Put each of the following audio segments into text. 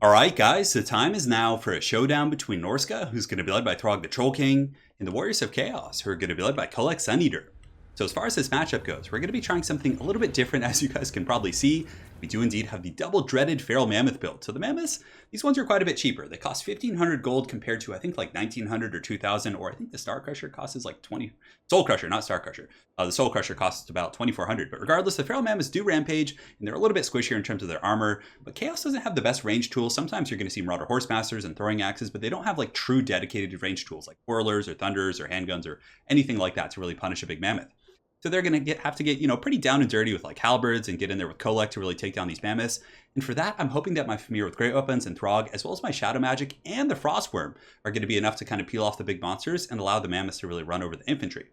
Alright guys, the time is now for a showdown between Norsca, who's going to be led by Throg the Troll King, and the Warriors of Chaos, who are going to be led by Kolek Suneater. So as far as this matchup goes, we're going to be trying something a little bit different, as you guys can probably see. We do indeed have the double dreaded Feral Mammoth build. So the Mammoths, these ones are quite a bit cheaper. They cost 1,500 gold compared to I think like 1,900 or 2,000, or I think the Star Crusher costs like 20. Soul Crusher, not Star Crusher. The Soul Crusher costs about 2,400. But regardless, the Feral Mammoths do rampage, and they're a little bit squishier in terms of their armor. But Chaos doesn't have the best range tools. Sometimes you're going to see Marauder Horsemasters and throwing axes, but they don't have like true dedicated range tools like Whirlers or Thunders or handguns or anything like that to really punish a big mammoth. So they're going to have to get, pretty down and dirty with like halberds and get in there with Kolek to really take down these mammoths. And for that, I'm hoping that my Familiar with Great Weapons and Throg, as well as my Shadow Magic and the Frostworm, are going to be enough to kind of peel off the big monsters and allow the mammoths to really run over the infantry.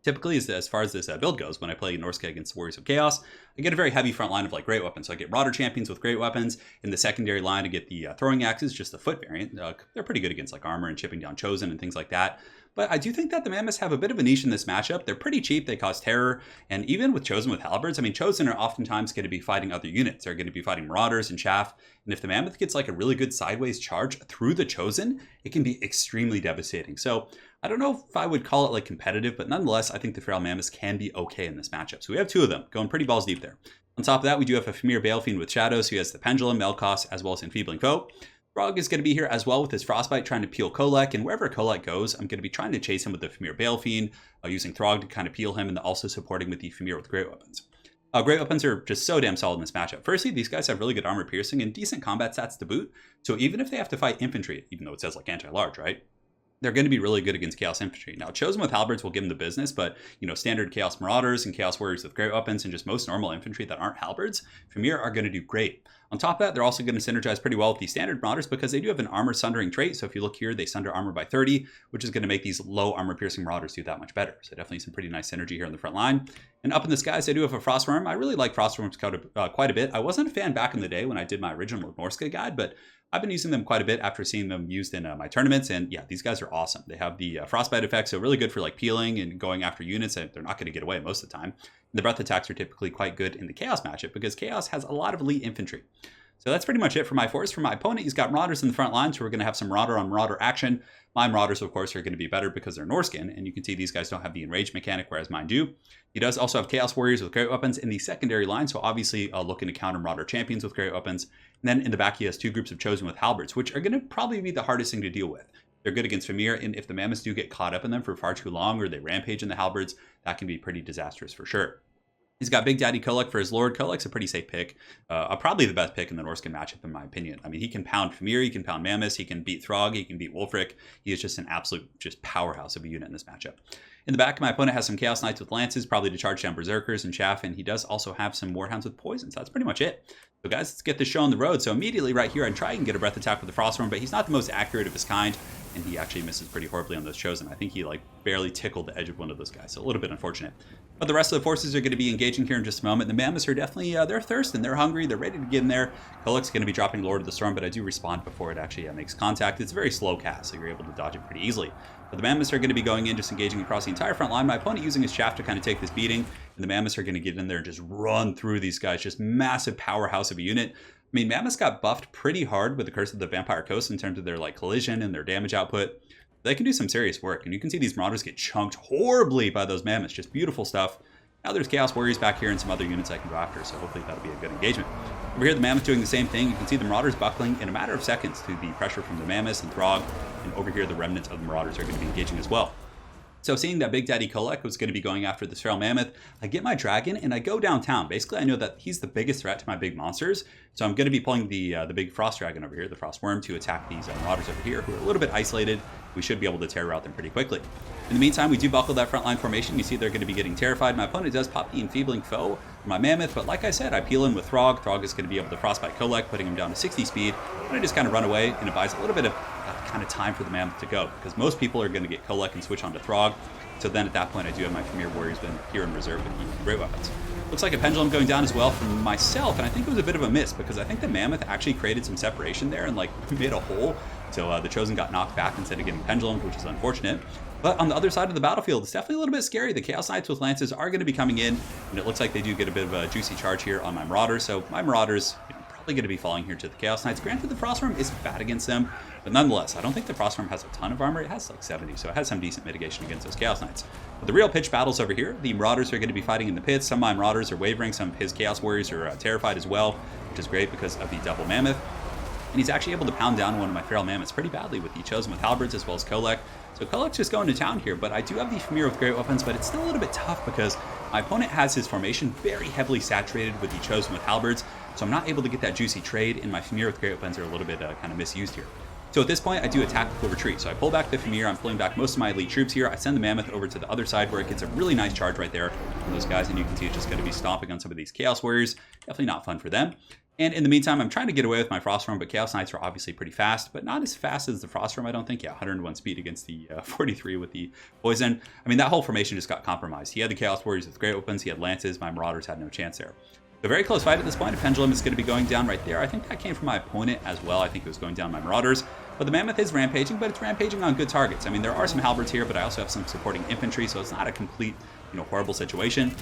Typically, as far as this build goes, when I play Norsca against Warriors of Chaos, I get a very heavy front line of like great weapons. So I get Marauder Champions with great weapons. In the secondary line, I get the throwing axes, just the foot variant. They're pretty good against like armor and chipping down Chosen and things like that. But I do think that the Mammoths have a bit of a niche in this matchup. They're pretty cheap, they cause terror, and even with Chosen with halberds, I mean, Chosen are oftentimes going to be fighting other units. They're going to be fighting Marauders and Chaff, and if the Mammoth gets like a really good sideways charge through the Chosen, it can be extremely devastating. So I don't know if I would call it like competitive, but nonetheless, I think the Feral Mammoths can be okay in this matchup. So we have two of them going pretty balls deep there. On top of that, we do have a Familiar Balefiend with Shadows, who has the Pendulum, Melkos, as well as Enfeebling Foe. Throg is going to be here as well with his Frostbite, trying to peel Kolek, and wherever Kolek goes, I'm going to be trying to chase him with the Familiar Balefiend, using Throg to kind of peel him, and also supporting with the Familiar with Great Weapons. Great Weapons are just so damn solid in this matchup. Firstly, these guys have really good armor piercing and decent combat stats to boot, so even if they have to fight infantry, even though it says like anti-large, right? They're going to be really good against Chaos Infantry. Now, Chosen with halberds will give them the business, but, standard Chaos Marauders and Chaos Warriors with great weapons and just most normal infantry that aren't halberds, Familiar are going to do great. On top of that, they're also going to synergize pretty well with the standard Marauders because they do have an armor sundering trait. So if you look here, they sunder armor by 30, which is going to make these low armor piercing Marauders do that much better. So definitely some pretty nice synergy here in the front line. And up in the skies, I do have a Frostworm. I really like Frostworms quite a bit. I wasn't a fan back in the day when I did my original Norsca guide, but I've been using them quite a bit after seeing them used in my tournaments, and yeah, these guys are awesome. They have the Frostbite effect, so really good for like peeling and going after units, and they're not going to get away most of the time. And the breath attacks are typically quite good in the Chaos matchup because Chaos has a lot of elite infantry. So that's pretty much it for my force. For my opponent, he's got Marauders in the front line, so we're going to have some Marauder on Marauder action. My Marauders, of course, are going to be better because they're Norscan, and you can see these guys don't have the Enrage mechanic, whereas mine do. He does also have Chaos Warriors with great weapons in the secondary line, so obviously looking to counter Marauder Champions with great weapons. And then in the back, he has two groups of Chosen with halberds, which are going to probably be the hardest thing to deal with. They're good against Familiar, and if the Mammoths do get caught up in them for far too long, or they rampage in the halberds, that can be pretty disastrous for sure. He's got Big Daddy Kolek for his Lord. Kolek's a pretty safe pick. Probably the best pick in the Norscan matchup, in my opinion. I mean, he can pound Familiar, he can pound Mammoths, he can beat Throg, he can beat Wulfric. He is just an absolute powerhouse of a unit in this matchup. In the back, my opponent has some Chaos Knights with Lances, probably to charge down Berserkers and Chaff, and he does also have some Warhounds with Poison, so that's pretty much it. So guys, let's get this show on the road. So immediately right here, I try and get a Breath Attack with the Frostworm, but he's not the most accurate of his kind, and he actually misses pretty horribly on those Chosen. I think he like barely tickled the edge of one of those guys, so a little bit unfortunate. But the rest of the forces are going to be engaging here in just a moment. The Mammoths are definitely, they're thirsting, they're hungry, they're ready to get in there. Kolek's going to be dropping Lord of the Storm, but I do respond before it actually makes contact. It's a very slow cast, so you're able to dodge it pretty easily. But the Mammoths are going to be going in, just engaging across the entire front line. My opponent using his Shaft to kind of take this beating, and the Mammoths are going to get in there and just run through these guys. Just massive powerhouse of a unit. I mean, Mammoths got buffed pretty hard with the Curse of the Vampire Coast in terms of their like collision and their damage output. They can do some serious work, and you can see these Marauders get chunked horribly by those Mammoths. Just beautiful stuff. Now there's Chaos Warriors back here and some other units I can go after, so hopefully that'll be a good engagement. Over here, the Mammoth doing the same thing. You can see the Marauders buckling in a matter of seconds to the pressure from the Mammoths and Throg, and over here the remnants of the Marauders are going to be engaging as well. So seeing that Big Daddy Kolek was going to be going after this Feral Mammoth, I get my Dragon and I go downtown. Basically, I know that he's the biggest threat to my big monsters, so I'm going to be pulling the big Frost Dragon over here, the Frostworm, to attack these Marauders over here, who are a little bit isolated. We should be able to terror out them pretty quickly. In the meantime, we do buckle that frontline formation. You see they're going to be getting terrified. My opponent does pop the Enfeebling Foe for my Mammoth, but like I said, I peel in with Throg. Throg is going to be able to Frostbite Kolek, putting him down to 60 speed, and I just kind of run away, and it buys a little bit of kind of time for the Mammoth to go, because most people are going to get Kolek and switch on to Throg. So then at that point, I do have my Familiar Warriors here in reserve with the great weapons. Looks like a Pendulum going down as well from myself, and I think it was a bit of a miss because I think the Mammoth actually created some separation there and like made a hole. So the Chosen got knocked back instead of getting Pendulums, which is unfortunate. But on the other side of the battlefield, it's definitely a little bit scary. The Chaos Knights with Lances are going to be coming in, and it looks like they do get a bit of a juicy charge here on my Marauders. So my Marauders, probably going to be falling here to the Chaos Knights. Granted, the Frostworm is bad against them, but nonetheless, I don't think the Frostworm has a ton of armor. It has like 70, so it has some decent mitigation against those Chaos Knights. But the real pitch battles over here, the Marauders are going to be fighting in the pits. Some of my Marauders are wavering, some of his Chaos Warriors are terrified as well, which is great because of the double Mammoth. And he's actually able to pound down one of my Feral Mammoths pretty badly with the Chosen with Halberds as well as Kolek. So Kolek's just going to town here, but I do have the Famir with great weapons, but it's still a little bit tough because my opponent has his formation very heavily saturated with the Chosen with Halberds, so I'm not able to get that juicy trade, and my Famir with great weapons are a little bit kind of misused here. So at this point, I do a tactical retreat. So I pull back the Famir, I'm pulling back most of my elite troops here. I send the Mammoth over to the other side where it gets a really nice charge right there from those guys, and you can see it's just going to be stomping on some of these Chaos Warriors. Definitely not fun for them. And in the meantime, I'm trying to get away with my Frostworm, but Chaos Knights are obviously pretty fast, but not as fast as the Frostworm, I don't think. Yeah, 101 speed against the 43 with the Poison. I mean, that whole formation just got compromised. He had the Chaos Warriors with great weapons, he had Lances, my Marauders had no chance there. A very close fight at this point. A Pendulum is going to be going down right there. I think that came from my opponent as well. I think it was going down my Marauders. But the Mammoth is rampaging, but it's rampaging on good targets. I mean, there are some Halberds here, but I also have some supporting infantry, so it's not a complete, horrible situation.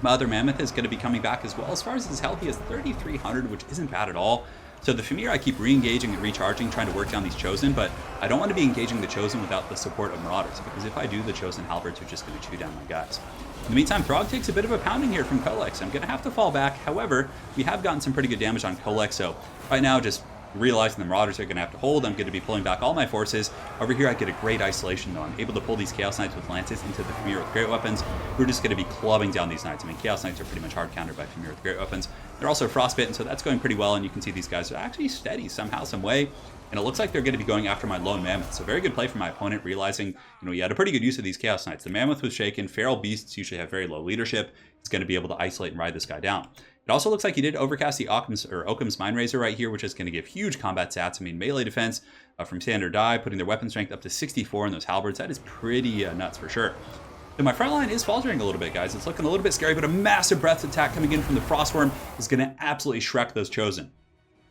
My other Mammoth is going to be coming back as well. As far as his health, he has 3,300, which isn't bad at all. So the Famir, I keep re-engaging and recharging, trying to work down these Chosen, but I don't want to be engaging the Chosen without the support of Marauders, because if I do, the Chosen Halberds are just going to chew down my guys. In the meantime, Throg takes a bit of a pounding here from Kolek, so I'm going to have to fall back. However, we have gotten some pretty good damage on Kolek, so right now, just realizing the Marauders are going to have to hold, I'm going to be pulling back all my forces. Over here, I get a great isolation, though. I'm able to pull these Chaos Knights with Lances into the Famir with great weapons. We're just going to be clubbing down these Knights. I mean, Chaos Knights are pretty much hard countered by Famir with great weapons. They're also frostbitten, so that's going pretty well, and you can see these guys are actually steady somehow, some way. And it looks like they're going to be going after my lone Mammoth. So very good play from my opponent, realizing, he had a pretty good use of these Chaos Knights. The Mammoth was shaken. Feral Beasts usually have very low leadership. He's going to be able to isolate and ride this guy down. It also looks like he did overcast the Occam's Mindrazor right here, which is going to give huge combat stats. I mean, melee defense from standard die, putting their weapon strength up to 64 in those Halberds. That is pretty nuts for sure. So my front line is faltering a little bit, guys. It's looking a little bit scary, but a massive breath attack coming in from the Frostworm is going to absolutely Shrek those Chosen.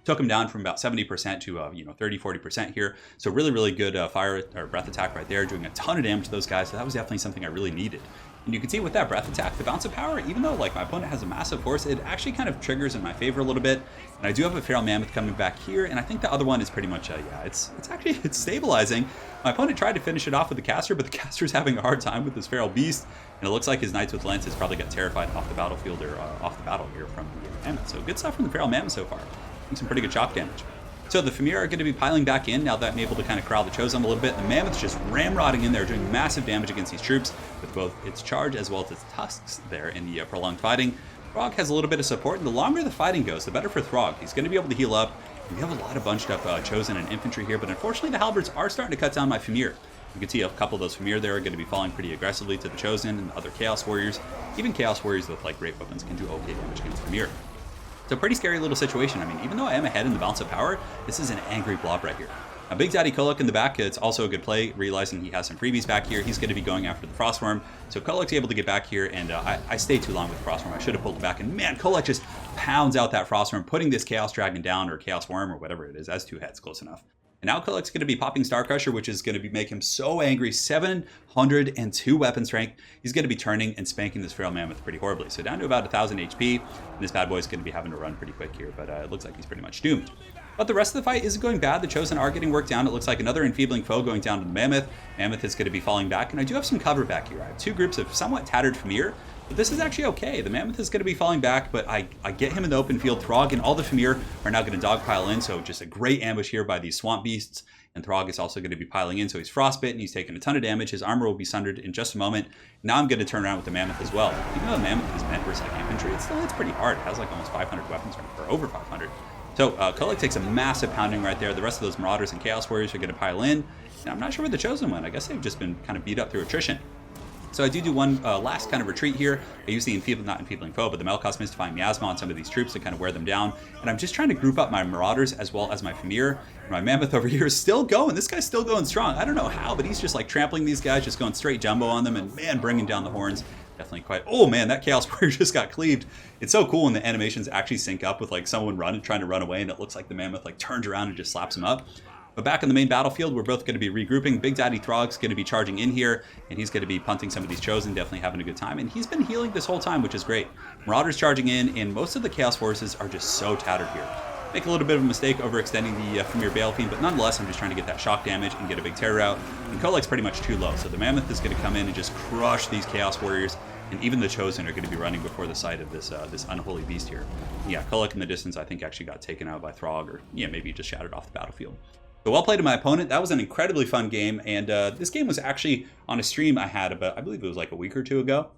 Took him down from about 70% to 30-40% here. So really, really good fire or breath attack right there, doing a ton of damage to those guys. So that was definitely something I really needed. And you can see with that breath attack, the bounce of power, even though like my opponent has a massive force, it actually kind of triggers in my favor a little bit. And I do have a Feral Mammoth coming back here, and I think the other one is pretty much, it's stabilizing. My opponent tried to finish it off with the Caster, but the Caster's having a hard time with this Feral Beast. And it looks like his Knights with Lances probably got terrified off the battlefield or off the battle here from the Mammoth. So good stuff from the Feral Mammoth so far. Some pretty good chop damage. So the Famir are going to be piling back in now that I'm able to kind of corral the Chosen a little bit. The Mammoth's just ramrodding in there, doing massive damage against these troops with both its charge as well as its tusks there in the prolonged fighting. Throg has a little bit of support, and the longer the fighting goes, the better for Throg. He's going to be able to heal up. We have a lot of bunched up Chosen and infantry here, but unfortunately the Halberds are starting to cut down my Famir. You can see a couple of those Famir there are going to be falling pretty aggressively to the Chosen and other Chaos Warriors. Even Chaos Warriors with like great weapons can do okay damage against Famir. It's a pretty scary little situation. I mean, even though I am ahead in the balance of power, this is an angry blob right here. Now, Big Daddy Kolek in the back, it's also a good play, realizing he has some freebies back here. He's going to be going after the Frostworm. So Kolek's able to get back here, and I stayed too long with Frostworm. I should have pulled it back, and man, Kolek just pounds out that Frostworm, putting this Chaos Dragon down, or Chaos Worm, or whatever it is. That's two heads, close enough. And now Kolek's going to be popping Star Crusher, which is going to make him so angry. 702 weapon strength. He's going to be turning and spanking this Feral Mammoth pretty horribly. So down to about 1,000 HP. And this bad boy's going to be having to run pretty quick here, but it looks like he's pretty much doomed. But the rest of the fight isn't going bad. The Chosen are getting worked down. It looks like another enfeebling foe going down to the Mammoth. Mammoth is going to be falling back, and I do have some cover back here. I have two groups of somewhat tattered Famir, but this is actually okay. The Mammoth is going to be falling back, but I get him in the open field. Throg and all the Famir are now going to dogpile in, so just a great ambush here by these Swamp Beasts. And Throg is also going to be piling in, so he's frostbitten. He's taking a ton of damage. His armor will be sundered in just a moment. Now I'm going to turn around with the Mammoth as well. Even though the Mammoth is meant for like infantry, it's pretty hard. It has like almost 500 weapons, or over 500. So Kolek takes a massive pounding right there. The rest of those Marauders and Chaos Warriors are going to pile in. And I'm not sure where the Chosen went. I guess they've just been kind of beat up through attrition. So I do one last kind of retreat here. I use the not enfeebling foe, but the Melkos Mystifying Miasma on some of these troops to kind of wear them down. And I'm just trying to group up my Marauders as well as my Famir. My Mammoth over here is still going. This guy's still going strong. I don't know how, but he's just like trampling these guys, just going straight jumbo on them, and man, bringing down the horns. Definitely quite. Oh man, that Chaos Warrior just got cleaved. It's so cool when the animations actually sync up with like someone trying to run away, and it looks like the Mammoth like turns around and just slaps him up. But back in the main battlefield, we're both going to be regrouping. Big Daddy Throg's going to be charging in here, and he's going to be punting some of these Chosen, definitely having a good time. And he's been healing this whole time, which is great. Marauders charging in, and most of the Chaos Forces are just so tattered here. make a little bit of a mistake overextending the Famir Bale Fiend, but nonetheless, I'm just trying to get that shock damage and get a big terror out. And Kolek's pretty much too low, so the Mammoth is going to come in and just crush these Chaos Warriors, and even the Chosen are going to be running before the sight of this this unholy beast here. Yeah, Kolek in the distance, I think, actually got taken out by Throg, or yeah, maybe just shattered off the battlefield. So well played to my opponent. That was an incredibly fun game, and this game was actually on a stream I had about, I believe it was like a week or two ago.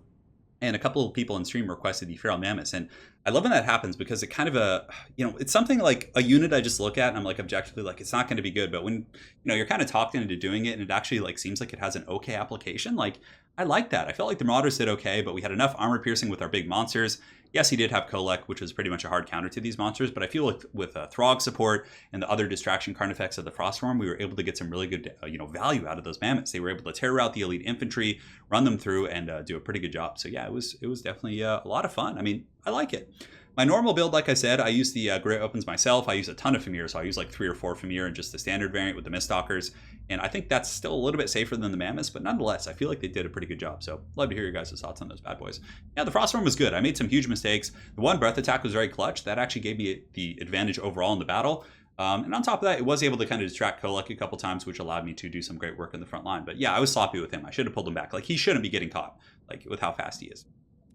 And a couple of people in stream requested the Feral Mammoths. And I love when that happens because it kind of it's something like a unit I just look at and I'm like objectively like, it's not going to be good. But when, you're kind of talked into doing it and it actually like seems like it has an okay application, like I like that. I felt like the Marauders did okay, but we had enough armor piercing with our big monsters. Yes, he did have Kolek, which was pretty much a hard counter to these monsters, but I feel like with Throg support and the other distraction Carnifex of the Frostform, we were able to get some really good, value out of those Mammoths. They were able to tear out the elite infantry, run them through, and do a pretty good job. So yeah, it was definitely a lot of fun. I mean, I like it. My normal build, like I said, I use the Great Opens myself. I use a ton of Famir, so I use like 3 or 4 Famir and just the standard variant with the Miststalkers. And I think that's still a little bit safer than the Mammoths, but nonetheless, I feel like they did a pretty good job. So love to hear your guys' thoughts on those bad boys. Yeah, the Frostform was good. I made some huge mistakes. The one breath attack was very clutch. That actually gave me the advantage overall in the battle. And on top of that, it was able to kind of distract Kolek a couple times, which allowed me to do some great work in the front line. But yeah, I was sloppy with him. I should have pulled him back. Like, he shouldn't be getting caught, like, with how fast he is.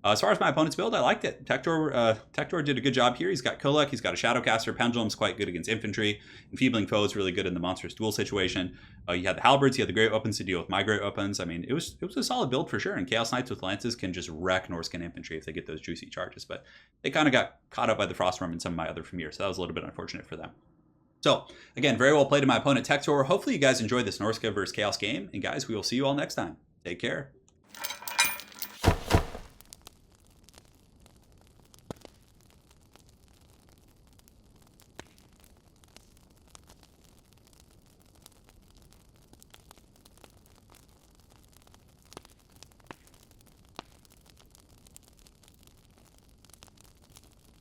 As far as my opponent's build, I liked it. Tector did a good job here. He's got Kolek, he's got a Shadowcaster. Pendulum's quite good against infantry. Enfeebling Foe is really good in the monstrous duel situation. You had the Halberds, you had the Great Weapons to deal with my Great Weapons. I mean, it was a solid build for sure. And Chaos Knights with Lances can just wreck Norscan infantry if they get those juicy charges. But they kind of got caught up by the Frostworm and some of my other Famir, so that was a little bit unfortunate for them. So, again, very well played to my opponent, Tector. Hopefully you guys enjoyed this Norsca versus Chaos game. And guys, we will see you all next time. Take care.